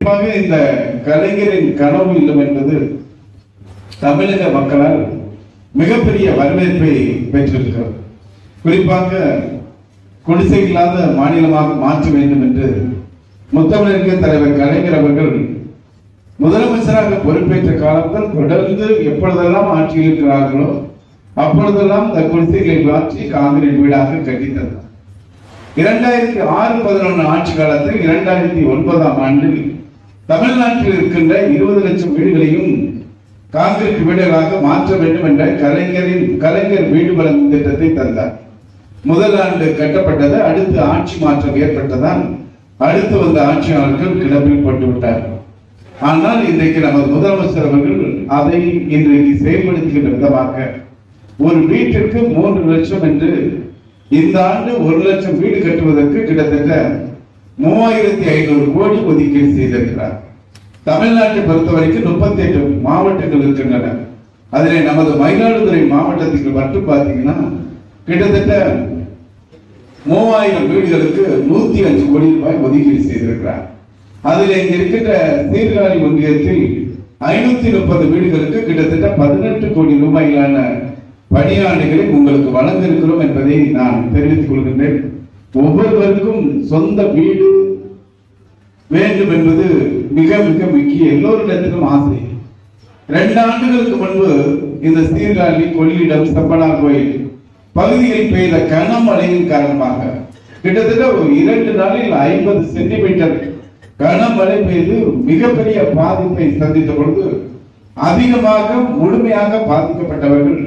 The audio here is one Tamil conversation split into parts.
இந்த கலைஞரின் கனவு இல்லம் என்பது தமிழக மக்களால் மிகப்பெரிய வரவேற்பை பெற்றிருக்கிறது. குறிப்பாக குடிசை இல்லாத மாநிலமாக மாற்ற வேண்டும் என்று முத்தமிழர் தலைவர் கலைஞர் அவர்கள் முதலமைச்சராக பொறுப்பேற்ற காலத்தில் தொடர்ந்து எப்பொழுதெல்லாம் ஆட்சியில் இருக்கிறார்களோ அப்பொழுதெல்லாம் இந்த குடிசைகளை மாற்றி காங்கிரீட் வீடாக கட்டித்தந்தார். 2006-11 ஆட்சி காலத்தில் 2009ஆம் ஆண்டில் தமிழ்நாட்டில் இருக்கின்ற 20 லட்சம் வீடுகளையும் காங்கிரீட் வீடுகளாக மாற்ற வேண்டும் என்ற கலைஞர் வீடு வழங்கும் திட்டத்தை தந்தார். முதல் ஆண்டு கட்டப்பட்டது. அடுத்து ஆட்சி மாற்றம் ஏற்பட்டதால் அடுத்து வந்த ஆட்சியாளர்கள் கிடப்பில் போட்டுவிட்டார்கள். ஆனால் இன்றைக்கு நமது முதலமைச்சர் அவர்கள் அதை இன்றைக்கு செயல்படுத்துகின்ற விதமாக ஒரு வீட்டிற்கு 3 லட்சம் என்று இந்த ஆண்டு 1 லட்சம் வீடு கட்டுவதற்கு கிட்டத்தட்ட 3500 கோடி ஒதுக்கீடு செய்திருக்கிறார். தமிழ்நாட்டை பொறுத்தவரைக்கும் 38 மாவட்டங்கள் இருக்கின்றன. அதிலே நமது மயிலாடுதுறை மாவட்டத்துக்கு மட்டும் பார்த்தீங்கன்னா கிட்டத்தட்ட 3000 வீடுகளுக்கு 105 கோடி ரூபாய் ஒதுக்கீடு செய்திருக்கிறார். அதில் இங்க இருக்கின்ற சீர்காழி ஒன்றியத்தில் 530 வீடுகளுக்கு கிட்டத்தட்ட 18 கோடி ரூபாயிலான பணியாளர்களை உங்களுக்கு வழங்க இருக்கிறோம் என்பதை நான் தெரிவித்துக் கொள்கின்றேன். ஒவ்வொருவருக்கும் சொந்த வீடு வேண்டும் என்பது மிக மிக முக்கிய எல்லோரிடத்திலும் ஆசை. 2 ஆண்டுகளுக்கு முன்பு இந்த சீர்காழி, கொள்ளிடம், செப்பனார் கோயில் பகுதியில் பெய்த கனமழையின் காரணமாக கிட்டத்தட்ட ஒரு 2 நாளில் 50 சென்டிமீட்டர் கனமழை பெய்து மிகப்பெரிய பாதிப்பை சந்தித்த பொழுது அதிகமாக முழுமையாக பாதிக்கப்பட்டவர்கள்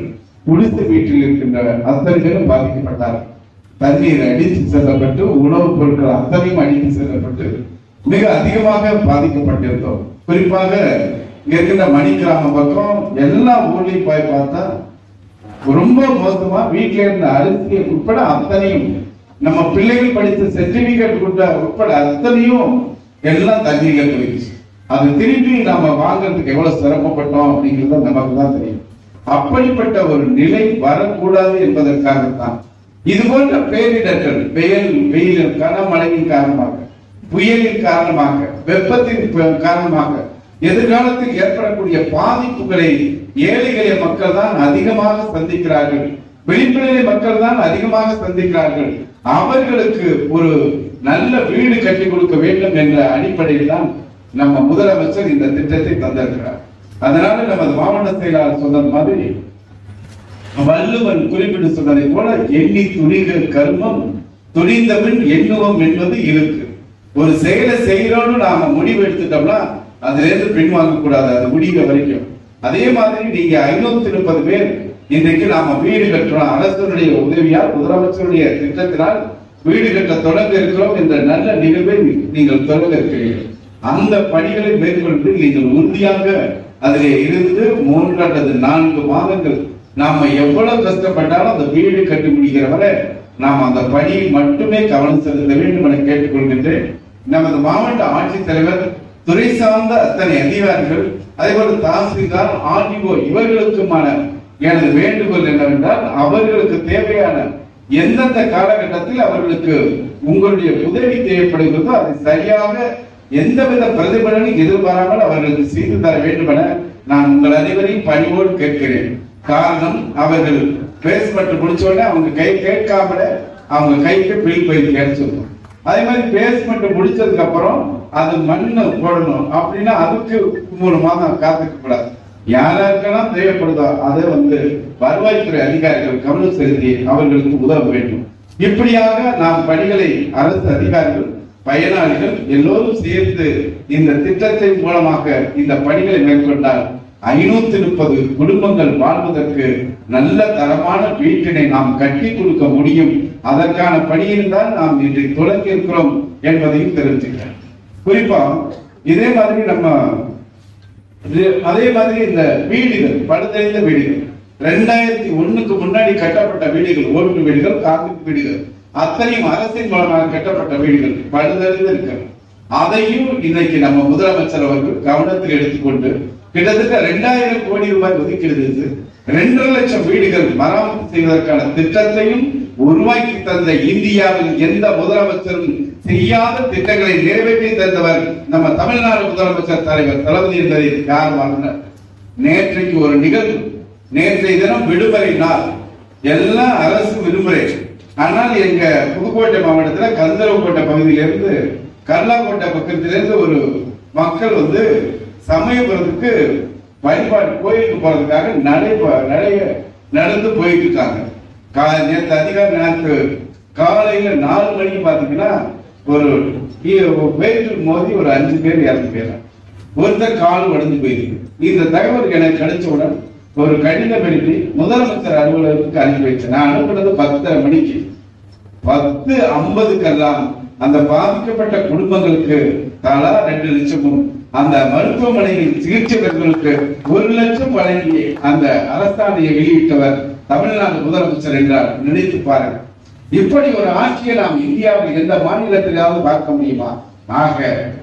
குடிசை வீட்டில் இருக்கின்ற அத்தனை பேரும் பாதிக்கப்பட்டார். தண்ணீர் அடித்து செல்லப்பட்டு உணவுப் பொருட்கள் அத்தனையும் அடித்து செல்லப்பட்டு மிக அதிகமாக பாதிக்கப்பட்டிருந்தோம். குறிப்பாக இருக்கின்ற மணி கிராம பக்கம் எல்லா ஊர்லயும் போய் பார்த்தா ரொம்ப மோசமா வீட்டில இருந்த அரிசி உட்பட அத்தனையும், நம்ம பிள்ளைகள் படித்த சர்டிபிகேட் உட்பட அத்தனையும் எல்லாம் தண்ணீர்ல போயிடுச்சு. அது திருப்பி நாம வாங்கறதுக்கு எவ்வளவு சிரமப்பட்டோம் அப்படிங்கிறது நமக்கு தான் தெரியும். அப்படிப்பட்ட ஒரு நிலை வரக்கூடாது என்பதற்காகத்தான் இது போன்ற பேரிடர்கள், வெயில், கனமழையின் காரணமாக, புயலின் காரணமாக, வெப்பத்தின் காரணமாக எதிர்காலத்தில் ஏற்படக்கூடிய பாதிப்புகளை ஏழை எளிய மக்கள் தான் அதிகமாக சந்திக்கிறார்கள். வெளிப்படையிலே மக்கள் தான் அதிகமாக சந்திக்கிறார்கள். அவர்களுக்கு ஒரு நல்ல வீடு கட்டி கொடுக்க வேண்டும் என்ற அடிப்படையில் தான் நம்ம முதலமைச்சர் இந்த திட்டத்தை தந்திருக்கிறார். அதனால நமது மாவட்ட செயலாளர் சொன்னது மாதிரி வள்ளுவன் குறிப்பிட்டு சொன்னதை போல எண்ணி துணிக கர்மம் துணிந்தவன் எண்ணுவோம் என்பது இருக்கு. ஒரு செயலை செய்யறோம்னு நாம முடிவு எடுத்துட்டோம்னா அதுல இருந்து பின்வாங்க கூடாது, அது முடிகிற வரைக்கும். அதே மாதிரி நீங்க 530 பேர் இன்றைக்கு நாம வீடு கட்டுறோம். அரசனுடைய உதவியால், முதலமைச்சருடைய திட்டத்தினால் வீடு கட்ட தொடங்க இருக்கிறோம் என்ற நல்ல நிகழ்வை நீங்கள் தொடங்க இருக்கிறீர்கள். அந்த பணிகளை மேற்கொண்டு நீங்கள் உறுதியாக அதிலே இருந்து 3 அல்லது 4 மாதங்கள் நாம எவ்வளவு கஷ்டப்பட்டாலும் அந்த வீடு கட்டி முடிக்கிற வரை நாம் அந்த பணியை மட்டுமே கவனம் செலுத்த வேண்டும் என கேட்டுக்கொள்கின்றேன். நமது மாவட்ட ஆட்சித்தலைவர், துறை சார்ந்த அத்தனை அதிகாரிகள், அதே போல தாசில்தார், ஆர்டிஓ இவர்களுக்குமான எனது வேண்டுகோள் என்னவென்றால் அவர்களுக்கு தேவையான எந்தெந்த காலகட்டத்தில் அவர்களுக்கு உங்களுடைய உதவி தேவைப்படுகிறதோ அதை சரியாக எந்தவித பிரதிபலனும் எதிர்பாராமல் அவர்களுக்கு செய்து தர வேண்டும் என நான் உங்கள் அனைவரையும் பணிவோடு கேட்கிறேன். காரணம், அவர்கள் பேஸ்மெண்ட் முடிச்ச உடனே அவங்க கை கேட்காமல அவங்க கைக்கு பில் பயிர் கிடைச்சிருக்கும். அதே மாதிரி பேஸ்மெண்ட் முடிச்சதுக்கு அப்புறம் அது மண்ணு போடணும் அப்படின்னா அதுக்கு 3 மாதம் காத்துக்க கூடாது. யாருக்கெல்லாம் தேவைப்படுதோ அதை வருவாய்த்துறை அதிகாரிகள் கவனம் செலுத்தி அவர்களுக்கு உதவ வேண்டும். இப்படியாக நாம் பணிகளை அரசு அதிகாரிகள், பயனாளிகள் எல்லோரும் சேர்ந்து இந்த திட்டத்தின் மூலமாக இந்த பணிகளை மேற்கொண்டால் 530 குடும்பங்கள் வாழ்வதற்கு நல்ல தரமான வீட்டினை நாம் கட்டி கொடுக்க முடியும். அதற்கான பணியில் தான் நாம் இன்றைக்கு தொடங்கி இருக்கிறோம் என்பதையும் தெரிவிச்சுக்கிறேன். குறிப்பா இதே மாதிரி இந்த வீடுகள், பழுதடைந்த வீடுகள், 2001க்கு முன்னாடி கட்டப்பட்ட வீடுகள், ஓட்டு வீடுகள், காங்கிரீட் வீடுகள் அத்தனையும் அரசின் மூலமாக கட்டப்பட்ட வீடுகள் பழுதடைந்து இருக்கிறது. அதையும் இன்னைக்கு நம்ம முதலமைச்சர் அவர்கள் கவனத்தில் எடுத்துக்கொண்டு கிட்டத்தட்ட 2000 கோடி ரூபாய் ஒதுக்கீடு 2.5 லட்சம் வீடுகள் மராமத்து செய்வதற்கான திட்டத்தையும் உருவாக்கி தந்த இந்தியாவில் எந்த முதலமைச்சரும் செய்யாத திட்டங்களை நிறைவேற்றி தந்தவர் நம்ம தமிழ்நாடு முதலமைச்சர் தலைவர் தளபதி என்பதை காரணமாக நேற்றைக்கு ஒரு நிகழ்வு. நேற்றைய தினம் விடுமுறை நாள், எல்லா அரசு விடுமுறை. ஆனால் எங்க புதுக்கோட்டை மாவட்டத்தில் கந்தரவக்கோட்டை பகுதியிலிருந்து கர்லாக்கோட்டை பக்கத்திலிருந்து ஒரு மக்கள் சமயபுரத்துக்கு வழிபாடு கோயிலுக்கு போறதுக்காக நடந்து போயிட்டு இருக்காங்க. நேற்று அதிகாலை காலையில 4 மணிக்கு பாத்தீங்கன்னா ஒரு வெயிட்டில் மோதி ஒரு 5 பேர் இறந்து போயிடலாம். ஒருத்தர் கால் உடைஞ்சு போயிருக்கு. இந்த தகவல் எனக்கு கிடைச்சவுடன் ஒரு கடிதம் எழுதி முதலமைச்சர் அலுவலகத்துக்கு அனுப்பி வச்சேன். நான் அனுப்புனது 10:30 மணிக்கு. 10:50 அந்த பாதிக்கப்பட்ட குடும்பங்களுக்கு தலா 2 லட்சமும் அந்த மருத்துவமனையில் சிகிச்சை பெறுவதற்கு 1 லட்சம் வழங்கி அந்த அரசாணையை வெளியிட்டவர் தமிழ்நாடு முதலமைச்சர் என்றால் நினைத்து பாருங்கள். இப்படி ஒரு ஆட்சியை நாம் இந்தியாவில் எந்த மாநிலத்திலாவது பார்க்க முடியுமா? ஆக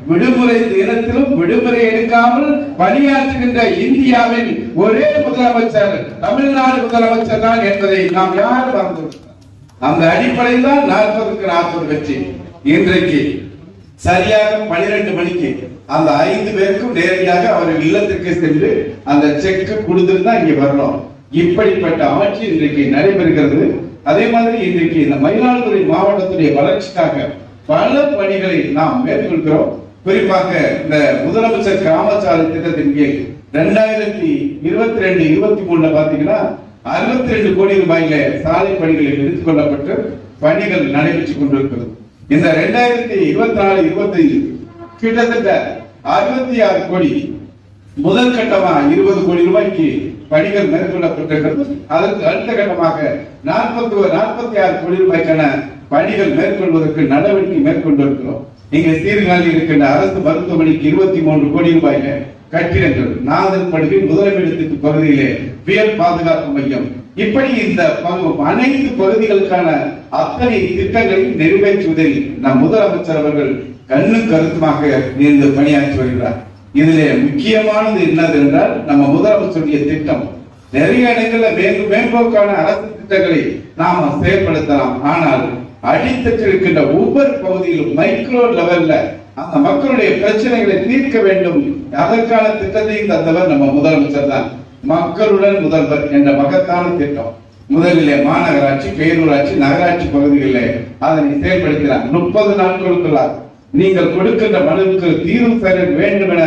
விடுமுறை தினத்திலும் விடுமுறை எடுக்காமல் பணியாற்றுகின்ற இந்தியாவின் ஒரே முதலமைச்சர் தமிழ்நாடு முதலமைச்சர் தான் என்பதை நாம் யாரும் மறந்துவிட்டோம். அந்த அடிப்படையில் தான் 40க்கு 40 வெற்றி. இன்றைக்கு சரியாக 12 மணிக்கு அந்த 5 பேருக்கும் நேரடியாக அவர்கள் இல்லத்திற்கு சென்று அந்த செக் கொடுத்துட்டு தான் இங்க வரணும். இப்படிப்பட்ட ஆட்சி இன்றைக்கு நடைபெறுகிறது. அதே மாதிரி இன்றைக்கு இந்த மயிலாடுதுறை மாவட்டத்துடைய வளர்ச்சிக்காக பல பணிகளை நாம் மேற்கொள்கிறோம். குறிப்பாக இந்த முதலமைச்சர் கிராமச்சாலை திட்டத்தின் கீழ் 2022-23 பாத்தீங்கன்னா 62 கோடி ரூபாயில சாலை பணிகளில் எடுத்துக் கொள்ளப்பட்டு பணிகள் நடைபெற்றுக் கொண்டிருக்கிறது. இந்த 2024-25 கிட்டத்தட்ட 66 கோடி, முதல் கட்டமா 20 கோடி ரூபாய்க்கு பணிகள் மேற்கொள்ளப்பட்டிருக்கிறது. அதற்கு அடுத்த கட்டமாக 46 கோடி ரூபாய்க்கான பணிகள் மேற்கொள்வதற்கு நடவடிக்கை மேற்கொண்டிருக்கிறோம். இங்க சீர்காழி இருக்கின்ற அரசு மருத்துவமனைக்கு 23 கோடி ரூபாய்ல கட்டிடங்கள், நாதன்படுகை முதலமைச்சருக்கு பகுதியிலே புயல் பாதுகாப்பு மையம், இப்படி இந்த அனைத்து பகுதிகளுக்கான அத்தனை திட்டங்களை நிறைவேற்றுவதில் நம் முதலமைச்சர் அவர்கள் கண்ணும் கருத்துமாக இருந்து பணியாற்றி வருகிறார். இதிலே முக்கியமானது என்னது என்றால் நம்ம முதலமைச்சருடைய திட்டம். நிறைய இடங்களில் மேம்போக்கான அரசு திட்டங்களை நாம செயல்படுத்தலாம். ஆனால் அடித்தட்டு இருக்கின்ற ஒவ்வொரு பகுதியிலும் மைக்ரோ லெவல்ல அந்த மக்களுடைய பிரச்சனைகளை தீர்க்க வேண்டும். அதற்கான திட்டத்தையும் தந்தவர் நம்ம முதலமைச்சர் தான். மக்களுடன் முதல்வர் என்ற மகத்தான திட்டம் முதலிலே மாநகராட்சி, பேரூராட்சி, நகராட்சி பகுதிகளில் அதனை செயல்படுத்தினார். 30 நாட்களுக்குள்ளார் நீங்கள் கொடுக்கின்ற மனுவுக்கு தீர்வு பெற வேண்டும் என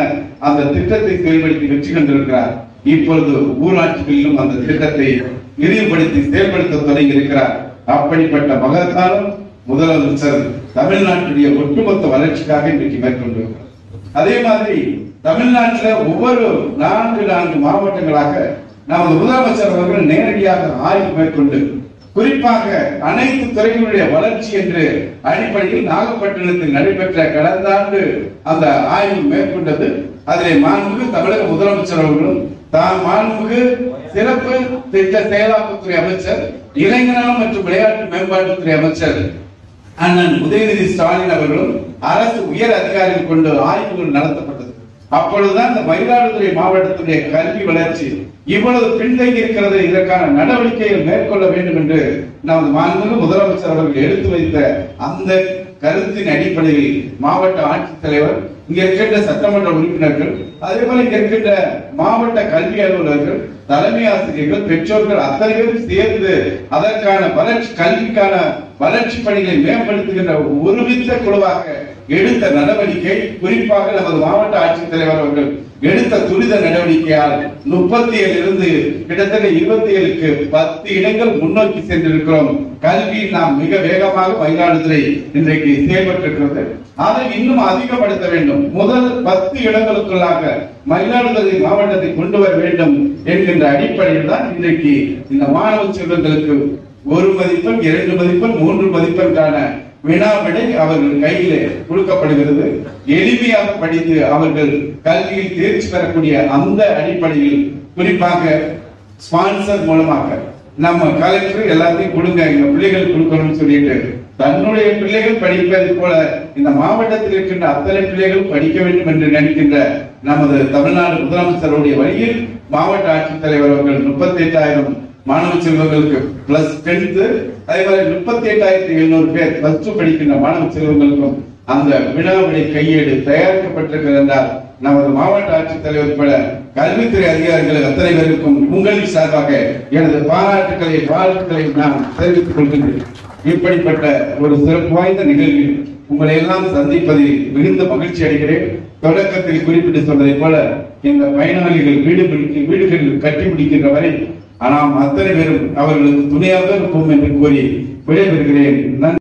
அந்த திட்டத்தை செயல்படுத்தி வெற்றி கண்டிருக்கிறார். இப்பொழுது ஊராட்சிகளிலும் அந்த திட்டத்தை விரிவுபடுத்தி செயல்படுத்த தொடங்கி இருக்கிறார். அப்படிப்பட்ட மகத்தான முதலமைச்சர் தமிழ்நாட்டுடைய ஒட்டுமொத்த வளர்ச்சிக்காக இன்றைக்கு மேற்கொண்டிருக்கிறார். அதே மாதிரி தமிழ்நாட்டில் ஒவ்வொரு 4 மாவட்டங்களாக நமது முதலமைச்சர் அவர்கள் நேரடியாக ஆய்வு மேற்கொண்டு குறிப்பாக அனைத்து துறைகளுடைய வளர்ச்சி என்று அடிப்படையில் நாகப்பட்டினத்தில் நடைபெற்ற கடந்த ஆண்டு அந்த ஆய்வு மேற்கொண்டது. அதிலே மாண்புமிகு தமிழக முதலமைச்சர் அவர்களும் மாண்புமிகு சிறப்பு திட்ட செயலாக்கத்துறை அமைச்சர், இளைஞர் மற்றும் விளையாட்டு மேம்பாட்டுத்துறை அமைச்சர் அண்ணன் உதயநிதி ஸ்டாலின் அவர்களும் அரசு உயர் அதிகாரிகள் கொண்டு ஆய்வுகள் நடத்தப்பட்டது. அப்பொழுதுதான் இந்த மயிலாடுதுறை மாவட்டத்துடைய கல்வி வளர்ச்சி இவ்வளவு பின்தங்கி இருக்கிறது, இதற்கான நடவடிக்கைகள் மேற்கொள்ள வேண்டும் என்று நமது மாண்புமிகு முதலமைச்சர் அவர்கள் எடுத்து வைத்த அந்த கருத்தின் அடிப்படையில் மாவட்ட ஆட்சித்தலைவர், இங்க இருக்கின்ற சட்டமன்ற உறுப்பினர்கள், அதே போல இங்க இருக்கின்ற மாவட்ட கல்வி அலுவலர்கள், தலைமை ஆசிரியர்கள், பெற்றோர்கள் அத்தனை பேரும் சேர்ந்து அதற்கான வளர்ச்சி கல்விக்கான வளர்ச்சி பணிகளை மேம்படுத்துகின்ற ஒருமித்த குழுவாக எடுத்த நடவடிக்கை, குறிப்பாக நமது மாவட்ட ஆட்சித்தலைவர் அவர்கள் எடுத்த துரித நடவடிக்கையால் 37 இருந்து கிட்டத்தட்ட 27க்கு 10 இடங்கள் முன்னோக்கி சென்றிருக்கிறோம். கல்வி நாம் மிக வேகமாக மயிலாடுதுறை இன்றைக்கு செயல்பட்டிருக்கிறது. அதை இன்னும் அதிகப்படுத்த வேண்டும். முதல் 10 இடங்களுக்குள்ளாக மயிலாடுதுறை மாவட்டத்தை கொண்டு வர வேண்டும் என்கின்ற அடிப்படையில் தான் இன்றைக்கு இந்த மாணவ செல்வங்களுக்கு 1 மதிப்பெண், 2 மதிப்பெண், 3 மதிப்பெண்கான வினாவிடை அவர்கள் கையிலே கொடுக்கப்படுகிறது. எளிமையாக படித்து அவர்கள் கல்வியில் தேர்ச்சி பெறக்கூடிய அந்த அடிப்படையில் குறிப்பாக ஸ்பான்சர் மூலமாக நம்ம கலெக்டர் எல்லாத்தையும் கொடுங்க, எங்க பிள்ளைகள் கொடுக்கணும்னு சொல்லிட்டு தன்னுடைய பிள்ளைகள் படிப்பதை போல இந்த மாவட்டத்தில் இருக்கின்ற அத்தனை பிள்ளைகள் படிக்க வேண்டும் என்று நினைக்கின்ற நமது தமிழ்நாடு முதலமைச்சருடைய வழியில் மாவட்ட ஆட்சித்தலைவர் அவர்கள் 38,000 மாணவ செல்வங்களுக்கு பிளஸ் 10th அதே மாதிரி 38,700 பேர் பிளஸ் 2 படிக்கின்ற மாணவ செல்வங்களுக்கும் அந்த வினாவிடை கையேடு தயாரிக்கப்பட்டிருக்கிறது என்றால் நமது மாவட்ட ஆட்சித்தலைவர் பல கல்வித்துறை அதிகாரிகள் அத்தனை பேருக்கும் உங்களின் சார்பாக எனது வாழ்த்துக்களை நான் தெரிவித்துக் கொள்கின்றேன். இப்படிப்பட்ட ஒரு சிறப்பு வாய்ந்த நிகழ்வில் உங்களை எல்லாம் சந்திப்பதில் மிகுந்த மகிழ்ச்சி அடைகிறேன். தொடக்கத்தில் குறிப்பிட்டு சொன்னதை போல இந்த பயனாளிகள் வீடுகளில் கட்டி முடிக்கின்ற வரை நாம் அத்தனை பேரும் அவர்களுக்கு துணையாக இருப்போம் என்று கூறி விடைபெறுகிறேன்.